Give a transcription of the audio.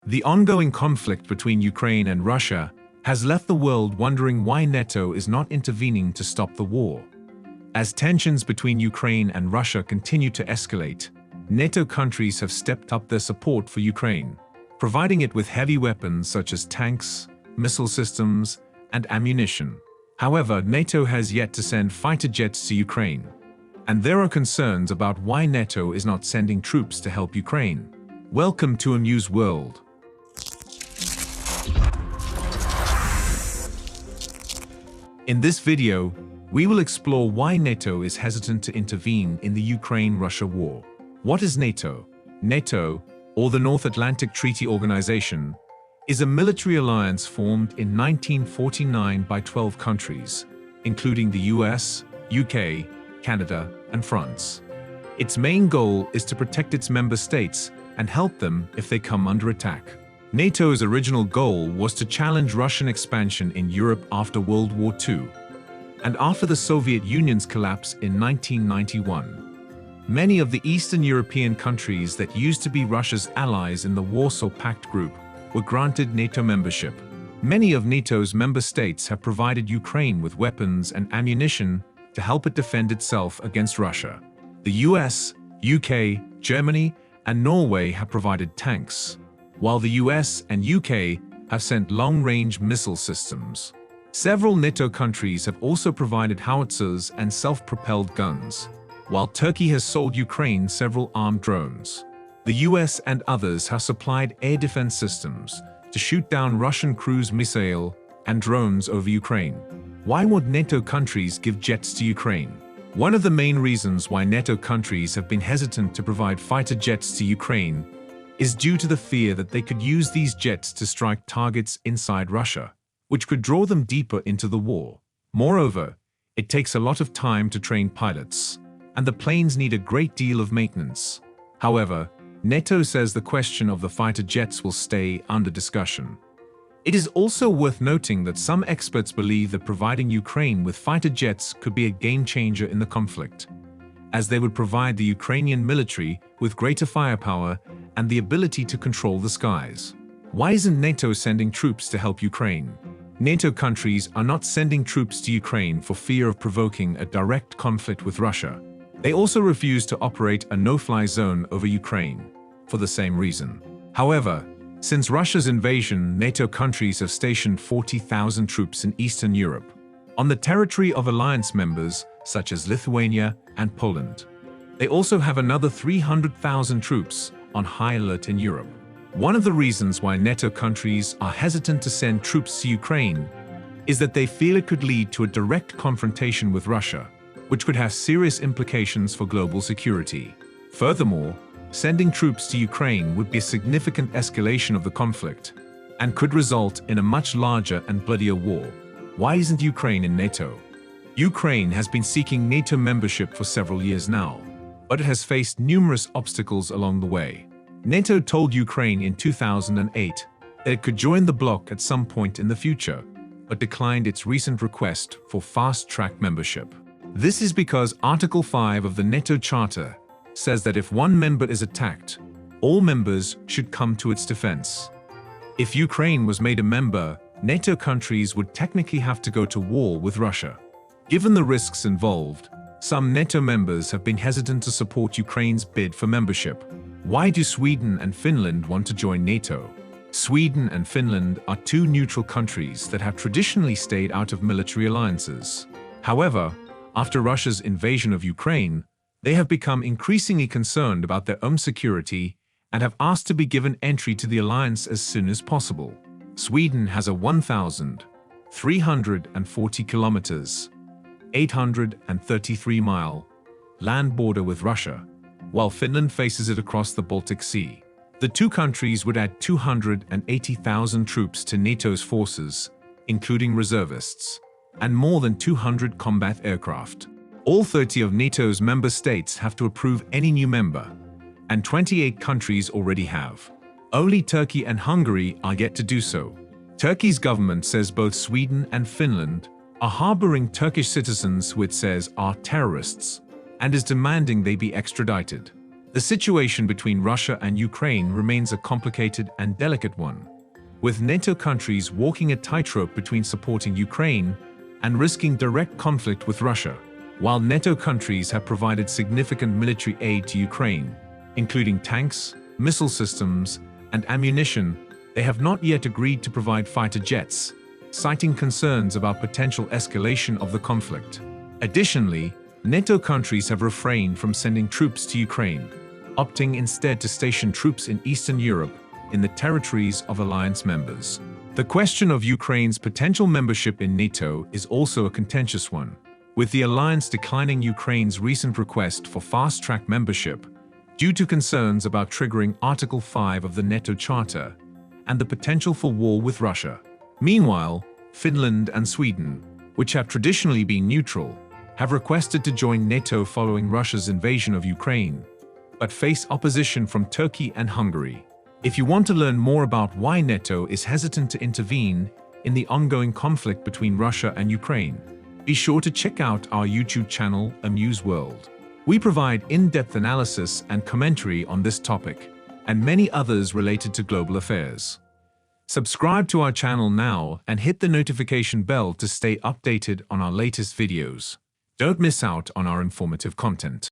The ongoing conflict between Ukraine and Russia has left the world wondering why NATO is not intervening to stop the war. As tensions between Ukraine and Russia continue to escalate, NATO countries have stepped up their support for Ukraine, providing it with heavy weapons such as tanks, missile systems, and ammunition. However, NATO has yet to send fighter jets to Ukraine, and there are concerns about why NATO is not sending troops to help Ukraine. Welcome to Amuse World. In this video, we will explore why NATO is hesitant to intervene in the Ukraine-Russia war. What is NATO? NATO, or the North Atlantic Treaty Organization, is a military alliance formed in 1949 by 12 countries, including the US, UK, Canada, and France. Its main goal is to protect its member states and help them if they come under attack. NATO's original goal was to challenge Russian expansion in Europe after World War II, and after the Soviet Union's collapse in 1991. Many of the Eastern European countries that used to be Russia's allies in the Warsaw Pact group were granted NATO membership. Many of NATO's member states have provided Ukraine with weapons and ammunition to help it defend itself against Russia. The US, UK, Germany, and Norway have provided tanks, while the US and UK have sent long-range missile systems. Several NATO countries have also provided howitzers and self-propelled guns, while Turkey has sold Ukraine several armed drones. The US and others have supplied air defense systems to shoot down Russian cruise missile and drones over Ukraine. Why would NATO countries give jets to Ukraine? One of the main reasons why NATO countries have been hesitant to provide fighter jets to Ukraine is due to the fear that they could use these jets to strike targets inside Russia, which could draw them deeper into the war. Moreover, it takes a lot of time to train pilots, and the planes need a great deal of maintenance. However, NATO says the question of the fighter jets will stay under discussion. It is also worth noting that some experts believe that providing Ukraine with fighter jets could be a game-changer in the conflict, as they would provide the Ukrainian military with greater firepower and the ability to control the skies. Why isn't NATO sending troops to help Ukraine? NATO countries are not sending troops to Ukraine for fear of provoking a direct conflict with Russia. They also refuse to operate a no-fly zone over Ukraine for the same reason. However, since Russia's invasion, NATO countries have stationed 40,000 troops in Eastern Europe, on the territory of alliance members such as Lithuania and Poland. They also have another 300,000 troops on high alert in Europe. One of the reasons why NATO countries are hesitant to send troops to Ukraine is that they feel it could lead to a direct confrontation with Russia, which could have serious implications for global security. Furthermore, sending troops to Ukraine would be a significant escalation of the conflict and could result in a much larger and bloodier war. Why isn't Ukraine in NATO? Ukraine has been seeking NATO membership for several years now, but it has faced numerous obstacles along the way. NATO told Ukraine in 2008 that it could join the bloc at some point in the future, but declined its recent request for fast-track membership. This is because Article 5 of the NATO Charter says that if one member is attacked, all members should come to its defense. If Ukraine was made a member, NATO countries would technically have to go to war with Russia. Given the risks involved, some NATO members have been hesitant to support Ukraine's bid for membership. Why do Sweden and Finland want to join NATO? Sweden and Finland are two neutral countries that have traditionally stayed out of military alliances. However, after Russia's invasion of Ukraine, they have become increasingly concerned about their own security and have asked to be given entry to the alliance as soon as possible. Sweden has a 1,340 kilometers, 833-mile land border with Russia, while Finland faces it across the Baltic Sea. The two countries would add 280,000 troops to NATO's forces, including reservists, and more than 200 combat aircraft. All 30 of NATO's member states have to approve any new member, and 28 countries already have. Only Turkey and Hungary are yet to do so. Turkey's government says both Sweden and Finland are harboring Turkish citizens who it says are terrorists, and is demanding they be extradited. The situation between Russia and Ukraine remains a complicated and delicate one, with NATO countries walking a tightrope between supporting Ukraine and risking direct conflict with Russia. While NATO countries have provided significant military aid to Ukraine, including tanks, missile systems, and ammunition, they have not yet agreed to provide fighter jets, citing concerns about potential escalation of the conflict. Additionally, NATO countries have refrained from sending troops to Ukraine, opting instead to station troops in Eastern Europe in the territories of alliance members. The question of Ukraine's potential membership in NATO is also a contentious one, with the alliance declining Ukraine's recent request for fast-track membership due to concerns about triggering Article 5 of the NATO Charter and the potential for war with Russia. Meanwhile, Finland and Sweden, which have traditionally been neutral, have requested to join NATO following Russia's invasion of Ukraine, but face opposition from Turkey and Hungary. If you want to learn more about why NATO is hesitant to intervene in the ongoing conflict between Russia and Ukraine, be sure to check out our YouTube channel, Amuse World. We provide in-depth analysis and commentary on this topic, and many others related to global affairs. Subscribe to our channel now and hit the notification bell to stay updated on our latest videos. Don't miss out on our informative content.